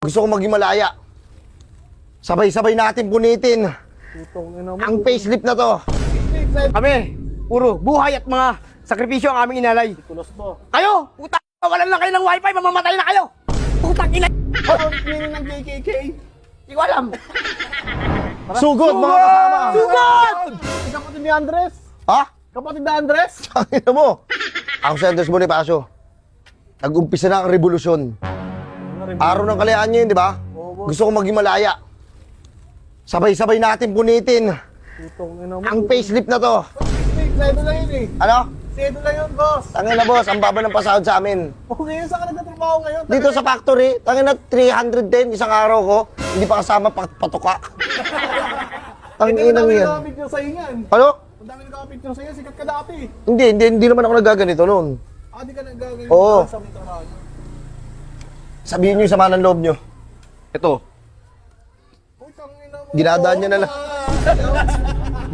Gusto ko maging malaya. Sabay-sabay natin punitin ang facelift na to. Kami, puro buhay at mga sakripisyo ang aming inalay. Kayo, putang ina, walan lang kayo ng wifi, mamamatay na kayo. Putang ina. Meaning ng KKK? Hindi ko alam. Sugod, mga kasama! Sugod! Kapatid ni Andres? Ha? Kapatid ni Andres? Tangina mo! Ako si Andres Bonifacio. Nag-umpisa na ang revolusyon. Araw ng kalayaan niyo yun, di ba? Gusto ko maging malaya. Sabay-sabay natin punitin ang facelift na to. Sedo lang yun eh. Ano? Sedo lang yun, boss. Tangin na boss, ang baba ng pasahod sa amin. Okay, saan ka nagtatrabaho ngayon? Dito sa factory, tangin na 310 isang araw ko. Hindi pa kasama patuka. Tangin na yan. Ang dami nagkakapit sa'yo yan. Ano? Ang dami nagkakapit sa'yo, sikat ka dati. Hindi naman ako nagaganito noon. Di ka nagagawin. Oo. Sa mga trabaho niyo. Sabihin niyo yung sama ng loob niyo. Ito, Uy, tangina mo. dinadaan niya na lang.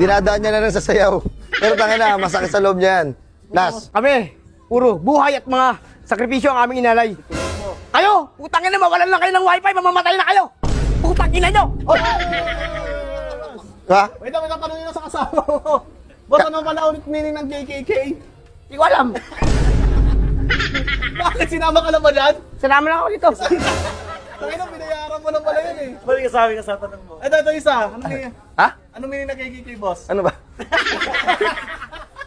Dinadaan niya na lang sa sayaw. Pero tangin na, masakit sa loob niya yan. Last. Kami, puro buhay at mga sakripisyo ang aming inalay. Kayo, putang ina, mawalan lang kayo ng wifi, mamamatay na kayo. Putang ina nyo. Ha? Wait lang, tanongin na sa kasama mo. Boss, ano pala ulit meaning ng KKK? Hindi ko alam. Bakit sinama ka na ba dyan? Sinama lang ako dito. Tangina, binayaran mo na pala yun eh. Balik ka sa amin ka sa tanong mo. Ito isa. Ha? Ano meaning ng KKK, boss? Ano ba?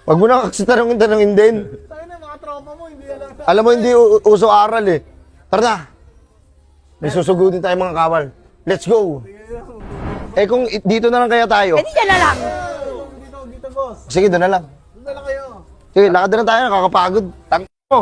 Wag mo na kasi tanongin din. Tangina, mga tropa mo, hindi alam. Alam mo, hindi uso aral eh. Tara na. May susugudin tayo mga kawal. Let's go. Eh kung dito na lang kaya tayo. Hindi ka na lang. Dito, boss. Sige, doon na lang. Doon na lang kayo. Sige, lakad na lang tayo. Nakakapagod. Tang mo.